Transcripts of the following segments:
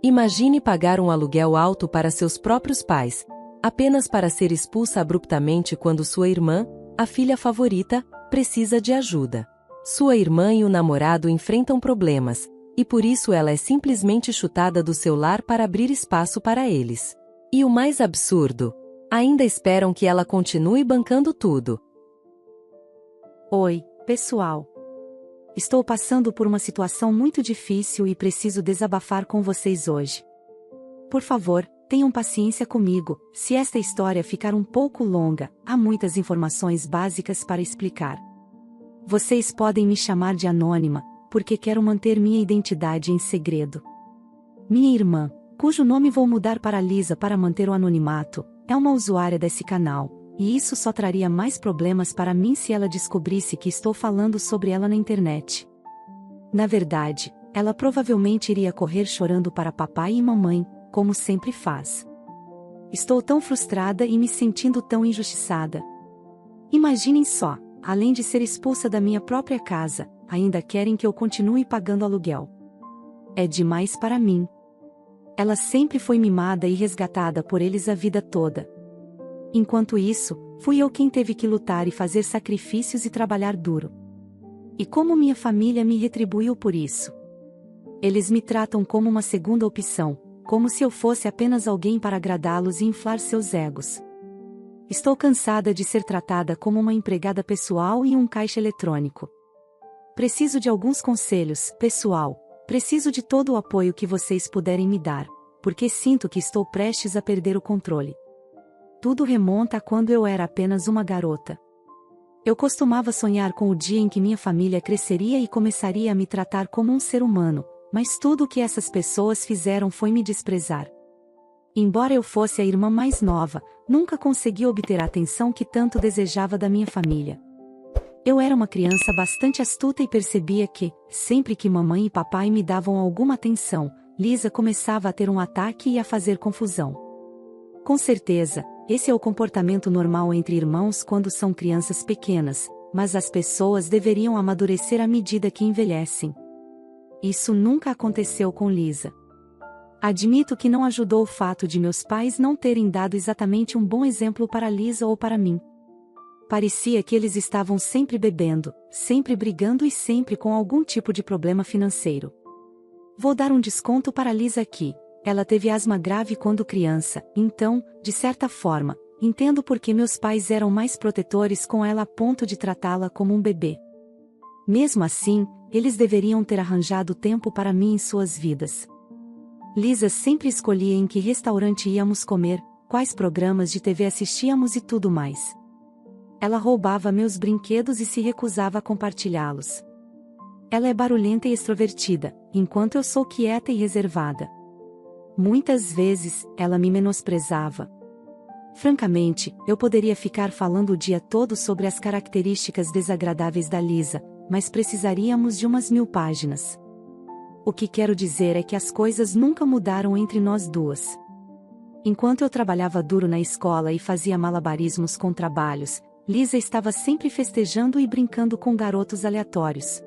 Imagine pagar um aluguel alto para seus próprios pais, apenas para ser expulsa abruptamente quando sua irmã, a filha favorita, precisa de ajuda. Sua irmã e o namorado enfrentam problemas, e por isso ela é simplesmente chutada do seu lar para abrir espaço para eles. E o mais absurdo, ainda esperam que ela continue bancando tudo. Oi, pessoal. Estou passando por uma situação muito difícil e preciso desabafar com vocês hoje. Por favor, tenham paciência comigo, se esta história ficar um pouco longa, há muitas informações básicas para explicar. Vocês podem me chamar de anônima, porque quero manter minha identidade em segredo. Minha irmã, cujo nome vou mudar para Lisa para manter o anonimato, é uma usuária desse canal, e isso só traria mais problemas para mim se ela descobrisse que estou falando sobre ela na internet. Na verdade, ela provavelmente iria correr chorando para papai e mamãe, como sempre faz. Estou tão frustrada e me sentindo tão injustiçada. Imaginem só, além de ser expulsa da minha própria casa, ainda querem que eu continue pagando aluguel. É demais para mim. Ela sempre foi mimada e resgatada por eles a vida toda. Enquanto isso, fui eu quem teve que lutar e fazer sacrifícios e trabalhar duro. E como minha família me retribuiu por isso? Eles me tratam como uma segunda opção, como se eu fosse apenas alguém para agradá-los e inflar seus egos. Estou cansada de ser tratada como uma empregada pessoal e um caixa eletrônico. Preciso de alguns conselhos, pessoal. Preciso de todo o apoio que vocês puderem me dar, porque sinto que estou prestes a perder o controle. Tudo remonta a quando eu era apenas uma garota. Eu costumava sonhar com o dia em que minha família cresceria e começaria a me tratar como um ser humano, mas tudo o que essas pessoas fizeram foi me desprezar. Embora eu fosse a irmã mais nova, nunca consegui obter a atenção que tanto desejava da minha família. Eu era uma criança bastante astuta e percebia que, sempre que mamãe e papai me davam alguma atenção, Lisa começava a ter um ataque e a fazer confusão. Com certeza, esse é o comportamento normal entre irmãos quando são crianças pequenas, mas as pessoas deveriam amadurecer à medida que envelhecem. Isso nunca aconteceu com Lisa. Admito que não ajudou o fato de meus pais não terem dado exatamente um bom exemplo para Lisa ou para mim. Parecia que eles estavam sempre bebendo, sempre brigando e sempre com algum tipo de problema financeiro. Vou dar um desconto para Lisa aqui. Ela teve asma grave quando criança, então, de certa forma, entendo por que meus pais eram mais protetores com ela a ponto de tratá-la como um bebê. Mesmo assim, eles deveriam ter arranjado tempo para mim em suas vidas. Lisa sempre escolhia em que restaurante íamos comer, quais programas de TV assistíamos e tudo mais. Ela roubava meus brinquedos e se recusava a compartilhá-los. Ela é barulhenta e extrovertida, enquanto eu sou quieta e reservada. Muitas vezes, ela me menosprezava. Francamente, eu poderia ficar falando o dia todo sobre as características desagradáveis da Lisa, mas precisaríamos de umas 1000 páginas. O que quero dizer é que as coisas nunca mudaram entre nós duas. Enquanto eu trabalhava duro na escola e fazia malabarismos com trabalhos, Lisa estava sempre festejando e brincando com garotos aleatórios.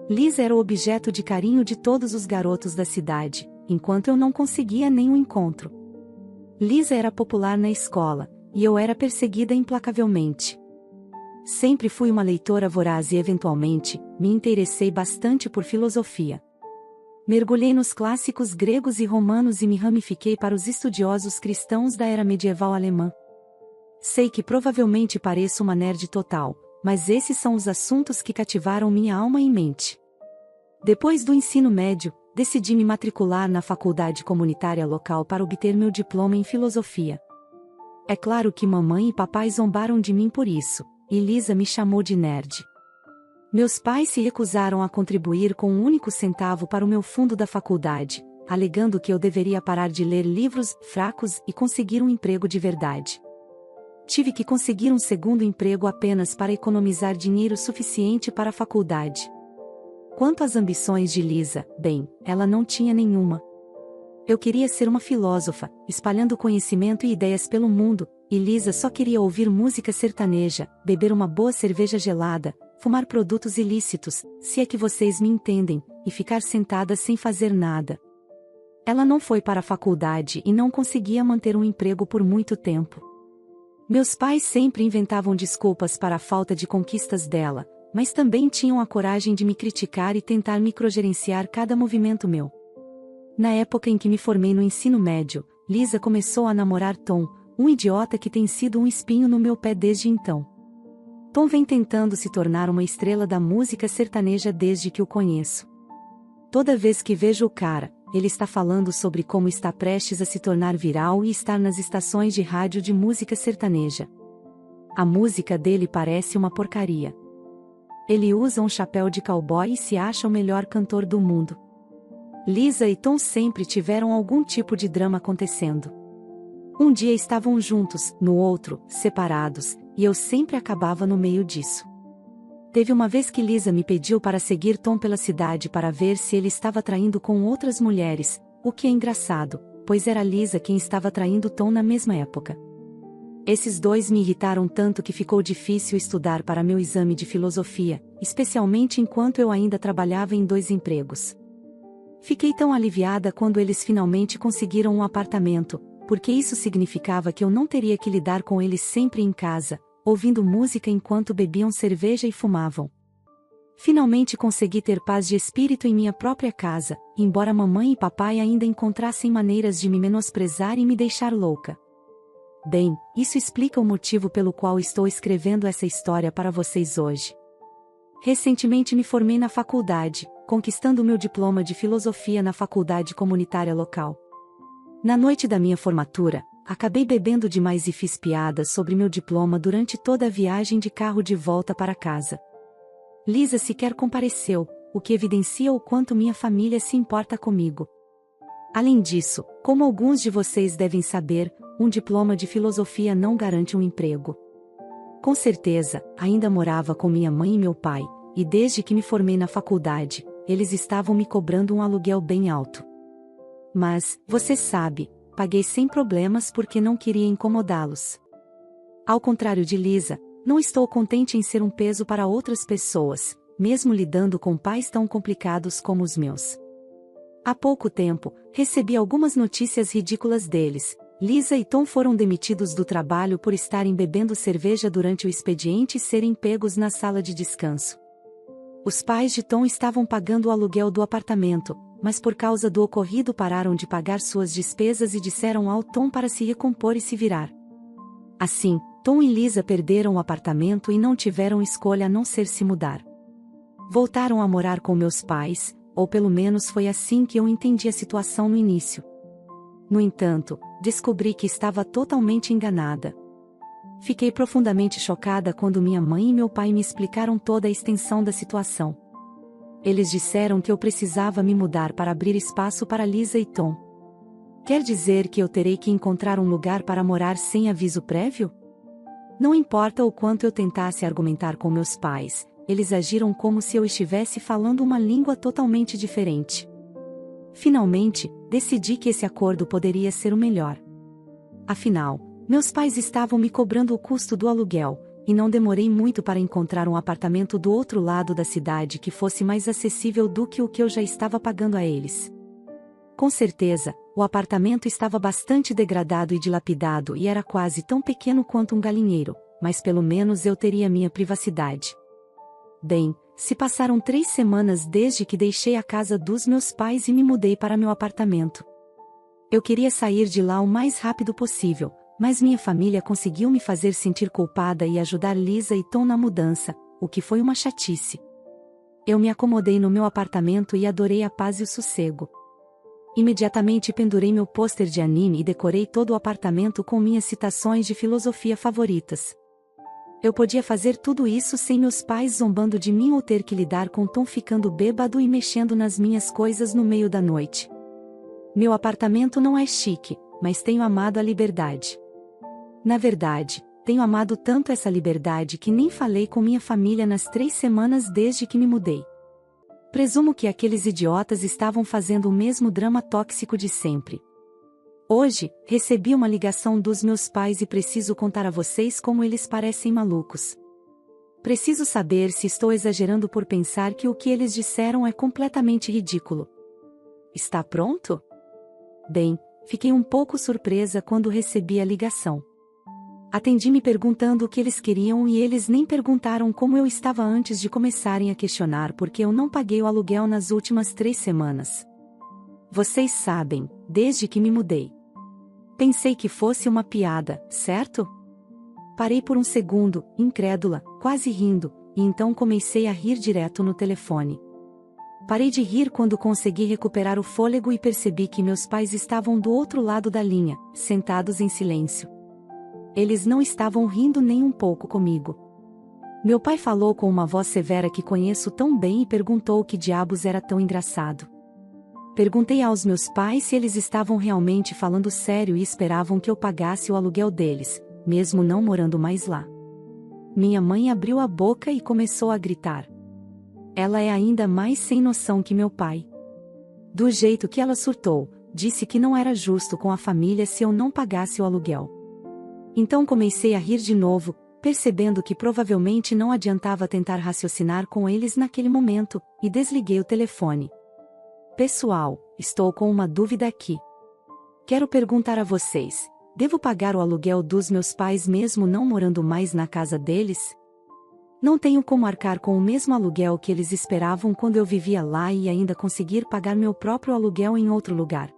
Lisa era o objeto de carinho de todos os garotos da cidade, enquanto eu não conseguia nenhum encontro. Lisa era popular na escola, e eu era perseguida implacavelmente. Sempre fui uma leitora voraz e eventualmente, me interessei bastante por filosofia. Mergulhei nos clássicos gregos e romanos e me ramifiquei para os estudiosos cristãos da era medieval alemã. Sei que provavelmente pareço uma nerd total, mas esses são os assuntos que cativaram minha alma e mente. Depois do ensino médio, decidi me matricular na faculdade comunitária local para obter meu diploma em filosofia. É claro que mamãe e papai zombaram de mim por isso, e Lisa me chamou de nerd. Meus pais se recusaram a contribuir com um único centavo para o meu fundo da faculdade, alegando que eu deveria parar de ler livros fracos e conseguir um emprego de verdade. Tive que conseguir um segundo emprego apenas para economizar dinheiro suficiente para a faculdade. Quanto às ambições de Lisa, bem, ela não tinha nenhuma. Eu queria ser uma filósofa, espalhando conhecimento e ideias pelo mundo, e Lisa só queria ouvir música sertaneja, beber uma boa cerveja gelada, fumar produtos ilícitos, se é que vocês me entendem, e ficar sentada sem fazer nada. Ela não foi para a faculdade e não conseguia manter um emprego por muito tempo. Meus pais sempre inventavam desculpas para a falta de conquistas dela, mas também tinham a coragem de me criticar e tentar microgerenciar cada movimento meu. Na época em que me formei no ensino médio, Lisa começou a namorar Tom, um idiota que tem sido um espinho no meu pé desde então. Tom vem tentando se tornar uma estrela da música sertaneja desde que o conheço. Toda vez que vejo o cara, ele está falando sobre como está prestes a se tornar viral e estar nas estações de rádio de música sertaneja. A música dele parece uma porcaria. Ele usa um chapéu de cowboy e se acha o melhor cantor do mundo. Lisa e Tom sempre tiveram algum tipo de drama acontecendo. Um dia estavam juntos, no outro, separados, e eu sempre acabava no meio disso. Teve uma vez que Lisa me pediu para seguir Tom pela cidade para ver se ele estava traindo com outras mulheres, o que é engraçado, pois era Lisa quem estava traindo Tom na mesma época. Esses dois me irritaram tanto que ficou difícil estudar para meu exame de filosofia, especialmente enquanto eu ainda trabalhava em 2 empregos. Fiquei tão aliviada quando eles finalmente conseguiram um apartamento, porque isso significava que eu não teria que lidar com eles sempre em casa, ouvindo música enquanto bebiam cerveja e fumavam. Finalmente consegui ter paz de espírito em minha própria casa, embora mamãe e papai ainda encontrassem maneiras de me menosprezar e me deixar louca. Bem, isso explica o motivo pelo qual estou escrevendo essa história para vocês hoje. Recentemente me formei na faculdade, conquistando meu diploma de filosofia na faculdade comunitária local. Na noite da minha formatura, acabei bebendo demais e fiz piadas sobre meu diploma durante toda a viagem de carro de volta para casa. Lisa sequer compareceu, o que evidencia o quanto minha família se importa comigo. Além disso, como alguns de vocês devem saber, um diploma de filosofia não garante um emprego. Com certeza, ainda morava com minha mãe e meu pai, e desde que me formei na faculdade, eles estavam me cobrando um aluguel bem alto. Mas, você sabe, paguei sem problemas porque não queria incomodá-los. Ao contrário de Lisa, não estou contente em ser um peso para outras pessoas, mesmo lidando com pais tão complicados como os meus. Há pouco tempo, recebi algumas notícias ridículas deles. Lisa e Tom foram demitidos do trabalho por estarem bebendo cerveja durante o expediente e serem pegos na sala de descanso. Os pais de Tom estavam pagando o aluguel do apartamento, mas por causa do ocorrido pararam de pagar suas despesas e disseram ao Tom para se recompor e se virar. Assim, Tom e Lisa perderam o apartamento e não tiveram escolha a não ser se mudar. Voltaram a morar com meus pais, ou pelo menos foi assim que eu entendi a situação no início. No entanto, descobri que estava totalmente enganada. Fiquei profundamente chocada quando minha mãe e meu pai me explicaram toda a extensão da situação. Eles disseram que eu precisava me mudar para abrir espaço para Lisa e Tom. Quer dizer que eu terei que encontrar um lugar para morar sem aviso prévio? Não importa o quanto eu tentasse argumentar com meus pais, eles agiram como se eu estivesse falando uma língua totalmente diferente. Finalmente, decidi que esse acordo poderia ser o melhor. Afinal, meus pais estavam me cobrando o custo do aluguel, e não demorei muito para encontrar um apartamento do outro lado da cidade que fosse mais acessível do que o que eu já estava pagando a eles. Com certeza, o apartamento estava bastante degradado e dilapidado e era quase tão pequeno quanto um galinheiro, mas pelo menos eu teria minha privacidade. Bem, se passaram 3 semanas desde que deixei a casa dos meus pais e me mudei para meu apartamento. Eu queria sair de lá o mais rápido possível, mas minha família conseguiu me fazer sentir culpada e ajudar Lisa e Tom na mudança, o que foi uma chatice. Eu me acomodei no meu apartamento e adorei a paz e o sossego. Imediatamente pendurei meu pôster de anime e decorei todo o apartamento com minhas citações de filosofia favoritas. Eu podia fazer tudo isso sem meus pais zombando de mim ou ter que lidar com Tom ficando bêbado e mexendo nas minhas coisas no meio da noite. Meu apartamento não é chique, mas tenho amado a liberdade. Na verdade, tenho amado tanto essa liberdade que nem falei com minha família nas 3 semanas desde que me mudei. Presumo que aqueles idiotas estavam fazendo o mesmo drama tóxico de sempre. Hoje, recebi uma ligação dos meus pais e preciso contar a vocês como eles parecem malucos. Preciso saber se estou exagerando por pensar que o que eles disseram é completamente ridículo. Está pronto? Bem, fiquei um pouco surpresa quando recebi a ligação. Atendi me perguntando o que eles queriam e eles nem perguntaram como eu estava antes de começarem a questionar porque eu não paguei o aluguel nas últimas 3 semanas. Vocês sabem, desde que me mudei. Pensei que fosse uma piada, certo? Parei por um segundo, incrédula, quase rindo, e então comecei a rir direto no telefone. Parei de rir quando consegui recuperar o fôlego e percebi que meus pais estavam do outro lado da linha, sentados em silêncio. Eles não estavam rindo nem um pouco comigo. Meu pai falou com uma voz severa que conheço tão bem e perguntou o que diabos era tão engraçado. Perguntei aos meus pais se eles estavam realmente falando sério e esperavam que eu pagasse o aluguel deles, mesmo não morando mais lá. Minha mãe abriu a boca e começou a gritar. Ela é ainda mais sem noção que meu pai. Do jeito que ela surtou, disse que não era justo com a família se eu não pagasse o aluguel. Então comecei a rir de novo, percebendo que provavelmente não adiantava tentar raciocinar com eles naquele momento, e desliguei o telefone. Pessoal, estou com uma dúvida aqui. Quero perguntar a vocês, devo pagar o aluguel dos meus pais mesmo não morando mais na casa deles? Não tenho como arcar com o mesmo aluguel que eles esperavam quando eu vivia lá e ainda conseguir pagar meu próprio aluguel em outro lugar.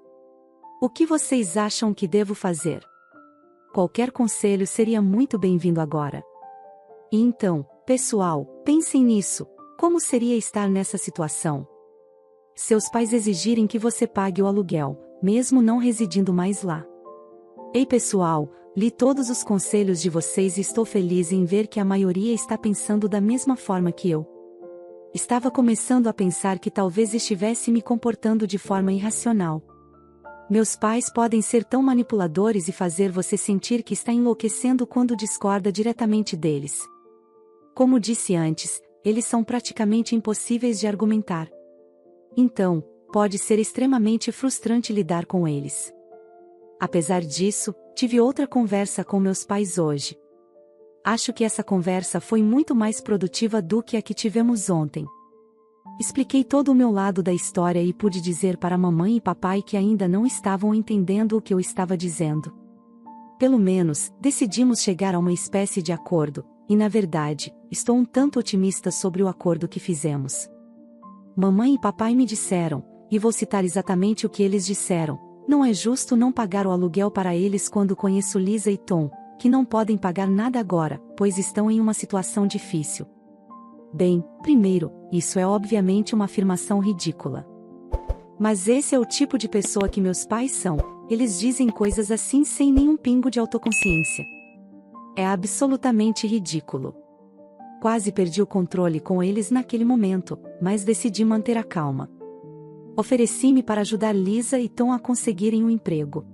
O que vocês acham que devo fazer? Qualquer conselho seria muito bem-vindo agora. E então, pessoal, pensem nisso, como seria estar nessa situação? Seus pais exigirem que você pague o aluguel, mesmo não residindo mais lá. Ei pessoal, li todos os conselhos de vocês e estou feliz em ver que a maioria está pensando da mesma forma que eu. Estava começando a pensar que talvez estivesse me comportando de forma irracional. Meus pais podem ser tão manipuladores e fazer você sentir que está enlouquecendo quando discorda diretamente deles. Como disse antes, eles são praticamente impossíveis de argumentar. Então, pode ser extremamente frustrante lidar com eles. Apesar disso, tive outra conversa com meus pais hoje. Acho que essa conversa foi muito mais produtiva do que a que tivemos ontem. Expliquei todo o meu lado da história e pude dizer para mamãe e papai que ainda não estavam entendendo o que eu estava dizendo. Pelo menos, decidimos chegar a uma espécie de acordo, e na verdade, estou um tanto otimista sobre o acordo que fizemos. Mamãe e papai me disseram, e vou citar exatamente o que eles disseram: não é justo não pagar o aluguel para eles quando conheço Lisa e Tom, que não podem pagar nada agora, pois estão em uma situação difícil. Bem, primeiro, isso é obviamente uma afirmação ridícula. Mas esse é o tipo de pessoa que meus pais são, eles dizem coisas assim sem nenhum pingo de autoconsciência. É absolutamente ridículo. Quase perdi o controle com eles naquele momento, mas decidi manter a calma. Ofereci-me para ajudar Lisa e Tom a conseguirem um emprego.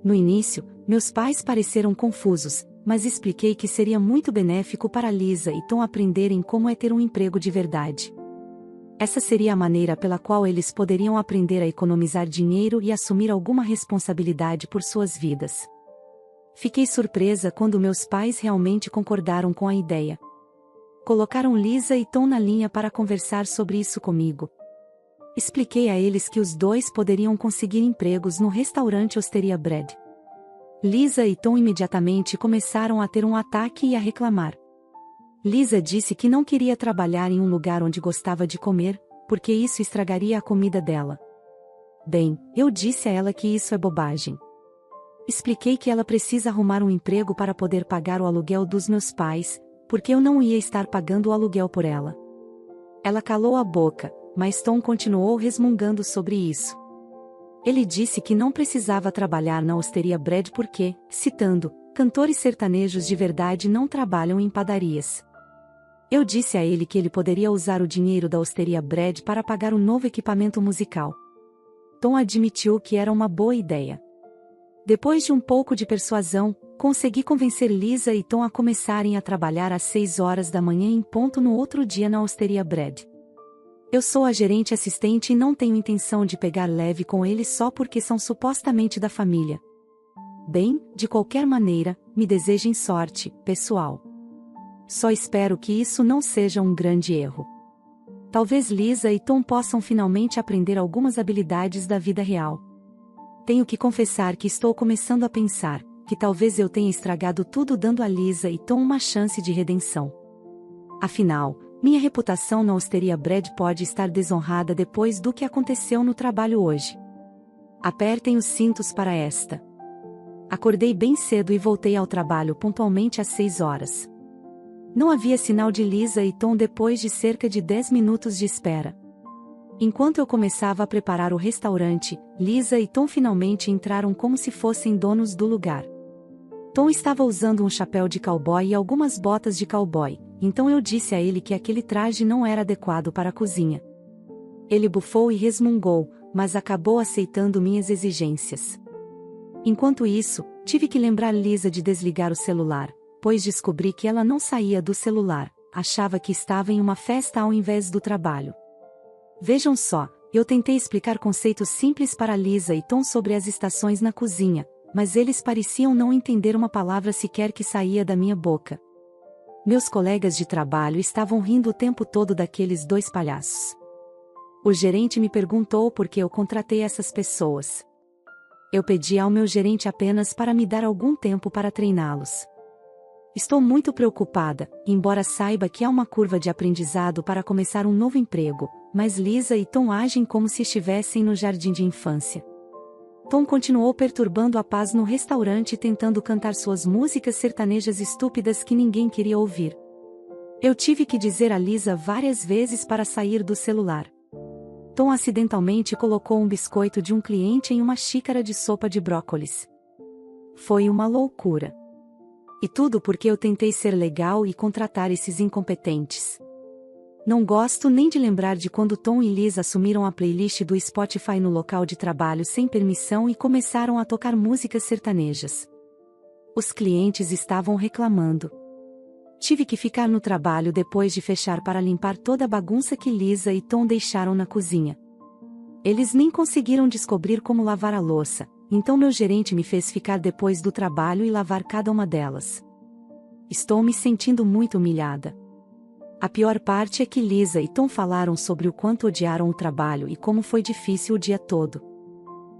No início, meus pais pareceram confusos, mas expliquei que seria muito benéfico para Lisa e Tom aprenderem como é ter um emprego de verdade. Essa seria a maneira pela qual eles poderiam aprender a economizar dinheiro e assumir alguma responsabilidade por suas vidas. Fiquei surpresa quando meus pais realmente concordaram com a ideia. Colocaram Lisa e Tom na linha para conversar sobre isso comigo. Expliquei a eles que os dois poderiam conseguir empregos no restaurante Osteria Bread. Lisa e Tom imediatamente começaram a ter um ataque e a reclamar. Lisa disse que não queria trabalhar em um lugar onde gostava de comer, porque isso estragaria a comida dela. Bem, eu disse a ela que isso é bobagem. Expliquei que ela precisa arrumar um emprego para poder pagar o aluguel dos meus pais, porque eu não ia estar pagando o aluguel por ela. Ela calou a boca, mas Tom continuou resmungando sobre isso. Ele disse que não precisava trabalhar na Osteria Bread porque, citando, cantores sertanejos de verdade não trabalham em padarias. Eu disse a ele que ele poderia usar o dinheiro da Osteria Bread para pagar um novo equipamento musical. Tom admitiu que era uma boa ideia. Depois de um pouco de persuasão, consegui convencer Lisa e Tom a começarem a trabalhar às 6 horas da manhã em ponto no outro dia na Osteria Bread. Eu sou a gerente assistente e não tenho intenção de pegar leve com eles só porque são supostamente da família. Bem, de qualquer maneira, me desejem sorte, pessoal. Só espero que isso não seja um grande erro. Talvez Lisa e Tom possam finalmente aprender algumas habilidades da vida real. Tenho que confessar que estou começando a pensar que talvez eu tenha estragado tudo dando a Lisa e Tom uma chance de redenção. Afinal, minha reputação na hosteria Brad pode estar desonrada depois do que aconteceu no trabalho hoje. Apertem os cintos para esta. Acordei bem cedo e voltei ao trabalho pontualmente às 6 horas. Não havia sinal de Lisa e Tom depois de cerca de 10 minutos de espera. Enquanto eu começava a preparar o restaurante, Lisa e Tom finalmente entraram como se fossem donos do lugar. Tom estava usando um chapéu de cowboy e algumas botas de cowboy, então eu disse a ele que aquele traje não era adequado para a cozinha. Ele bufou e resmungou, mas acabou aceitando minhas exigências. Enquanto isso, tive que lembrar Lisa de desligar o celular, pois descobri que ela não saía do celular, achava que estava em uma festa ao invés do trabalho. Vejam só, eu tentei explicar conceitos simples para Lisa e Tom sobre as estações na cozinha, mas eles pareciam não entender uma palavra sequer que saía da minha boca. Meus colegas de trabalho estavam rindo o tempo todo daqueles dois palhaços. O gerente me perguntou por que eu contratei essas pessoas. Eu pedi ao meu gerente apenas para me dar algum tempo para treiná-los. Estou muito preocupada, embora saiba que há uma curva de aprendizado para começar um novo emprego, mas Lisa e Tom agem como se estivessem no jardim de infância. Tom continuou perturbando a paz no restaurante tentando cantar suas músicas sertanejas estúpidas que ninguém queria ouvir. Eu tive que dizer a Lisa várias vezes para sair do celular. Tom acidentalmente colocou um biscoito de um cliente em uma xícara de sopa de brócolis. Foi uma loucura. E tudo porque eu tentei ser legal e contratar esses incompetentes. Não gosto nem de lembrar de quando Tom e Liz assumiram a playlist do Spotify no local de trabalho sem permissão e começaram a tocar músicas sertanejas. Os clientes estavam reclamando. Tive que ficar no trabalho depois de fechar para limpar toda a bagunça que Lisa e Tom deixaram na cozinha. Eles nem conseguiram descobrir como lavar a louça, então meu gerente me fez ficar depois do trabalho e lavar cada uma delas. Estou me sentindo muito humilhada. A pior parte é que Lisa e Tom falaram sobre o quanto odiaram o trabalho e como foi difícil o dia todo.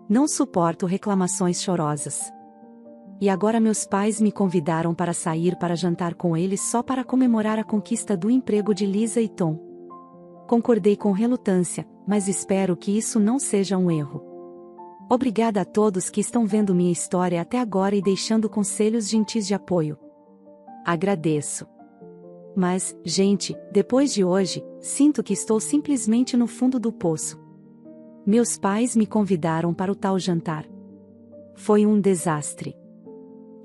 Não suporto reclamações chorosas. E agora meus pais me convidaram para sair para jantar com eles só para comemorar a conquista do emprego de Lisa e Tom. Concordei com relutância, mas espero que isso não seja um erro. Obrigada a todos que estão vendo minha história até agora e deixando conselhos gentis de apoio. Agradeço. Mas, gente, depois de hoje, sinto que estou simplesmente no fundo do poço. Meus pais me convidaram para o tal jantar. Foi um desastre.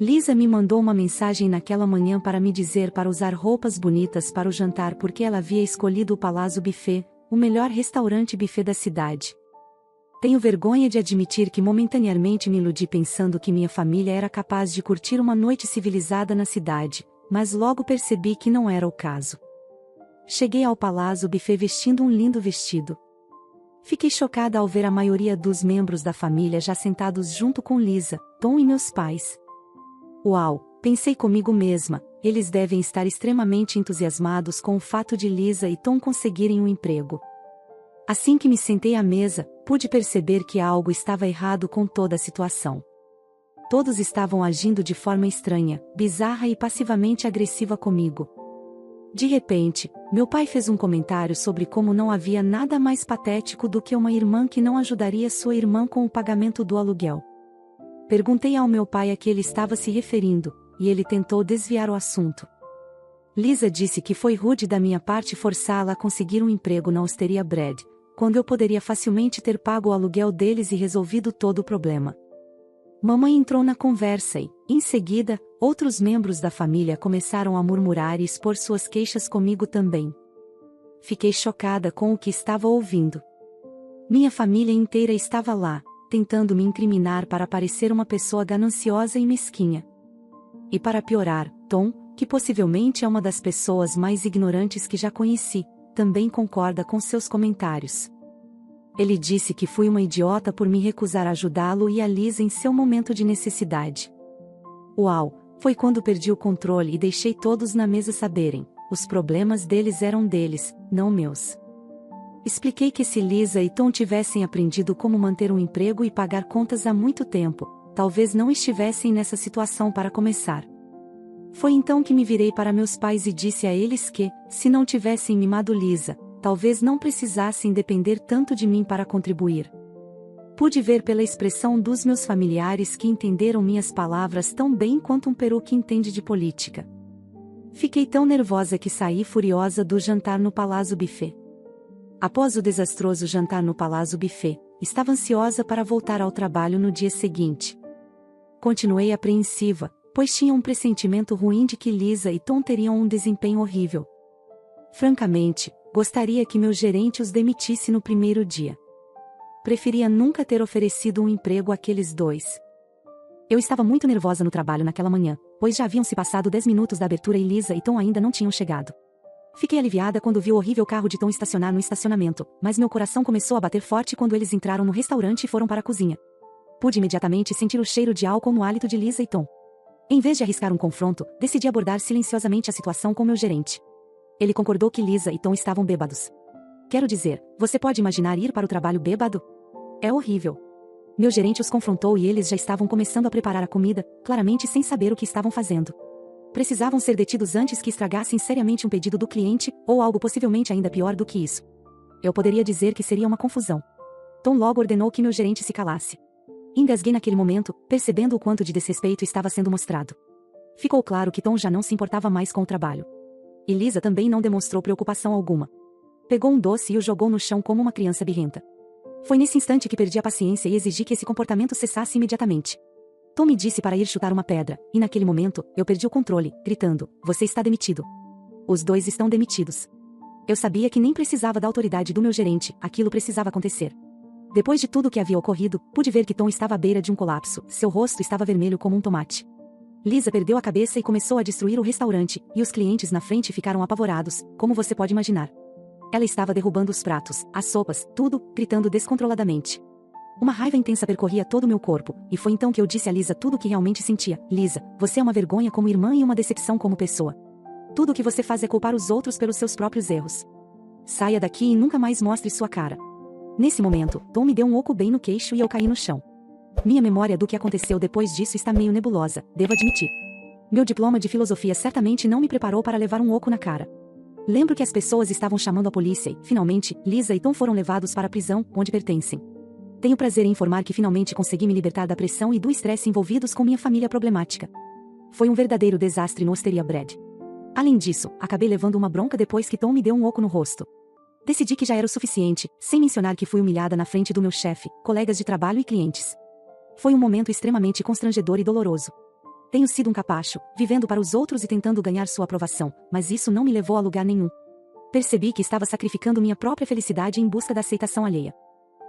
Lisa me mandou uma mensagem naquela manhã para me dizer para usar roupas bonitas para o jantar porque ela havia escolhido o Palazzo Buffet, o melhor restaurante buffet da cidade. Tenho vergonha de admitir que momentaneamente me iludi pensando que minha família era capaz de curtir uma noite civilizada na cidade, mas logo percebi que não era o caso. Cheguei ao Palazzo Buffet vestindo um lindo vestido. Fiquei chocada ao ver a maioria dos membros da família já sentados junto com Lisa, Tom e meus pais. Uau, pensei comigo mesma, eles devem estar extremamente entusiasmados com o fato de Lisa e Tom conseguirem um emprego. Assim que me sentei à mesa, pude perceber que algo estava errado com toda a situação. Todos estavam agindo de forma estranha, bizarra e passivamente agressiva comigo. De repente, meu pai fez um comentário sobre como não havia nada mais patético do que uma irmã que não ajudaria sua irmã com o pagamento do aluguel. Perguntei ao meu pai a que ele estava se referindo, e ele tentou desviar o assunto. Lisa disse que foi rude da minha parte forçá-la a conseguir um emprego na hosteria Brad, quando eu poderia facilmente ter pago o aluguel deles e resolvido todo o problema. Mamãe entrou na conversa e, em seguida, outros membros da família começaram a murmurar e expor suas queixas comigo também. Fiquei chocada com o que estava ouvindo. Minha família inteira estava lá, tentando me incriminar para parecer uma pessoa gananciosa e mesquinha. E para piorar, Tom, que possivelmente é uma das pessoas mais ignorantes que já conheci, também concorda com seus comentários. Ele disse que fui uma idiota por me recusar a ajudá-lo e a Lisa em seu momento de necessidade. Uau, foi quando perdi o controle e deixei todos na mesa saberem, os problemas deles eram deles, não meus. Expliquei que se Lisa e Tom tivessem aprendido como manter um emprego e pagar contas há muito tempo, talvez não estivessem nessa situação para começar. Foi então que me virei para meus pais e disse a eles que, se não tivessem mimado Lisa, talvez não precisassem depender tanto de mim para contribuir. Pude ver pela expressão dos meus familiares que entenderam minhas palavras tão bem quanto um peru que entende de política. Fiquei tão nervosa que saí furiosa do jantar no Palazzo Buffet. Após o desastroso jantar no Palazzo Buffet, estava ansiosa para voltar ao trabalho no dia seguinte. Continuei apreensiva, pois tinha um pressentimento ruim de que Lisa e Tom teriam um desempenho horrível. Francamente, gostaria que meu gerente os demitisse no primeiro dia. Preferia nunca ter oferecido um emprego àqueles dois. Eu estava muito nervosa no trabalho naquela manhã, pois já haviam se passado 10 minutos da abertura e Lisa e Tom ainda não tinham chegado. Fiquei aliviada quando vi o horrível carro de Tom estacionar no estacionamento, mas meu coração começou a bater forte quando eles entraram no restaurante e foram para a cozinha. Pude imediatamente sentir o cheiro de álcool no hálito de Lisa e Tom. Em vez de arriscar um confronto, decidi abordar silenciosamente a situação com meu gerente. Ele concordou que Lisa e Tom estavam bêbados. Quero dizer, você pode imaginar ir para o trabalho bêbado? É horrível. Meu gerente os confrontou e eles já estavam começando a preparar a comida, claramente sem saber o que estavam fazendo. Precisavam ser detidos antes que estragassem seriamente um pedido do cliente, ou algo possivelmente ainda pior do que isso. Eu poderia dizer que seria uma confusão. Tom logo ordenou que meu gerente se calasse. Engasguei naquele momento, percebendo o quanto de desrespeito estava sendo mostrado. Ficou claro que Tom já não se importava mais com o trabalho. E Lisa também não demonstrou preocupação alguma. Pegou um doce e o jogou no chão como uma criança birrenta. Foi nesse instante que perdi a paciência e exigi que esse comportamento cessasse imediatamente. Tom me disse para ir chutar uma pedra, e naquele momento, eu perdi o controle, gritando, você está demitido. Os dois estão demitidos. Eu sabia que nem precisava da autoridade do meu gerente, aquilo precisava acontecer. Depois de tudo o que havia ocorrido, pude ver que Tom estava à beira de um colapso, seu rosto estava vermelho como um tomate. Lisa perdeu a cabeça e começou a destruir o restaurante, e os clientes na frente ficaram apavorados, como você pode imaginar. Ela estava derrubando os pratos, as sopas, tudo, gritando descontroladamente. Uma raiva intensa percorria todo o meu corpo, e foi então que eu disse a Lisa tudo o que realmente sentia. Lisa, você é uma vergonha como irmã e uma decepção como pessoa. Tudo o que você faz é culpar os outros pelos seus próprios erros. Saia daqui e nunca mais mostre sua cara. Nesse momento, Tom me deu um oco bem no queixo e eu caí no chão. Minha memória do que aconteceu depois disso está meio nebulosa, devo admitir. Meu diploma de filosofia certamente não me preparou para levar um oco na cara. Lembro que as pessoas estavam chamando a polícia e, finalmente, Lisa e Tom foram levados para a prisão, onde pertencem. Tenho prazer em informar que finalmente consegui me libertar da pressão e do estresse envolvidos com minha família problemática. Foi um verdadeiro desastre no Osteria Bread. Além disso, acabei levando uma bronca depois que Tom me deu um oco no rosto. Decidi que já era o suficiente, sem mencionar que fui humilhada na frente do meu chefe, colegas de trabalho e clientes. Foi um momento extremamente constrangedor e doloroso. Tenho sido um capacho, vivendo para os outros e tentando ganhar sua aprovação, mas isso não me levou a lugar nenhum. Percebi que estava sacrificando minha própria felicidade em busca da aceitação alheia.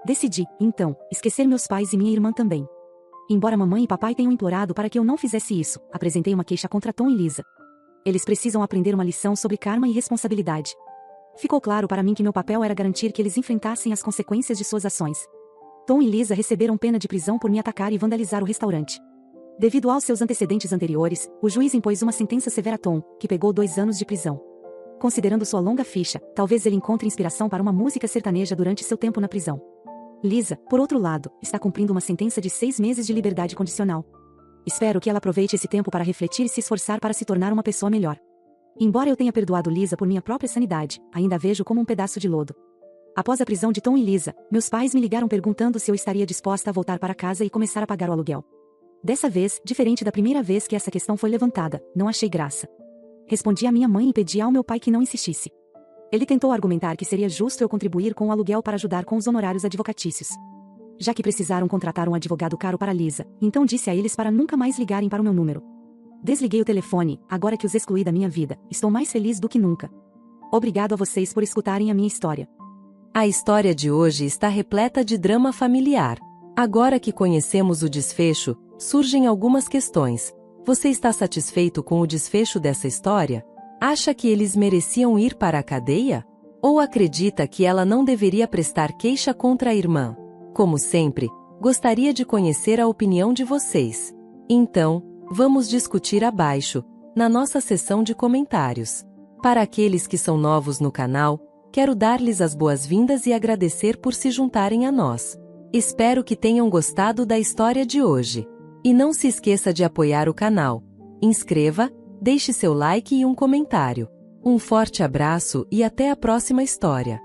Decidi, então, esquecer meus pais e minha irmã também. Embora mamãe e papai tenham implorado para que eu não fizesse isso, apresentei uma queixa contra Tom e Lisa. Eles precisam aprender uma lição sobre karma e responsabilidade. Ficou claro para mim que meu papel era garantir que eles enfrentassem as consequências de suas ações. Tom e Lisa receberam pena de prisão por me atacar e vandalizar o restaurante. Devido aos seus antecedentes anteriores, o juiz impôs uma sentença severa a Tom, que pegou 2 anos de prisão. Considerando sua longa ficha, talvez ele encontre inspiração para uma música sertaneja durante seu tempo na prisão. Lisa, por outro lado, está cumprindo uma sentença de 6 meses de liberdade condicional. Espero que ela aproveite esse tempo para refletir e se esforçar para se tornar uma pessoa melhor. Embora eu tenha perdoado Lisa por minha própria sanidade, ainda a vejo como um pedaço de lodo. Após a prisão de Tom e Lisa, meus pais me ligaram perguntando se eu estaria disposta a voltar para casa e começar a pagar o aluguel. Dessa vez, diferente da primeira vez que essa questão foi levantada, não achei graça. Respondi à minha mãe e pedi ao meu pai que não insistisse. Ele tentou argumentar que seria justo eu contribuir com o aluguel para ajudar com os honorários advocatícios. Já que precisaram contratar um advogado caro para Lisa, então disse a eles para nunca mais ligarem para o meu número. Desliguei o telefone, agora que os excluí da minha vida, estou mais feliz do que nunca. Obrigado a vocês por escutarem a minha história. A história de hoje está repleta de drama familiar. Agora que conhecemos o desfecho, surgem algumas questões. Você está satisfeito com o desfecho dessa história? Acha que eles mereciam ir para a cadeia? Ou acredita que ela não deveria prestar queixa contra a irmã? Como sempre, gostaria de conhecer a opinião de vocês. Então, vamos discutir abaixo, na nossa seção de comentários. Para aqueles que são novos no canal, Quero dar-lhes as boas-vindas e agradecer por se juntarem a nós. Espero que tenham gostado da história de hoje. E não se esqueça de apoiar o canal. Inscreva, deixe seu like e um comentário. Um forte abraço e até a próxima história.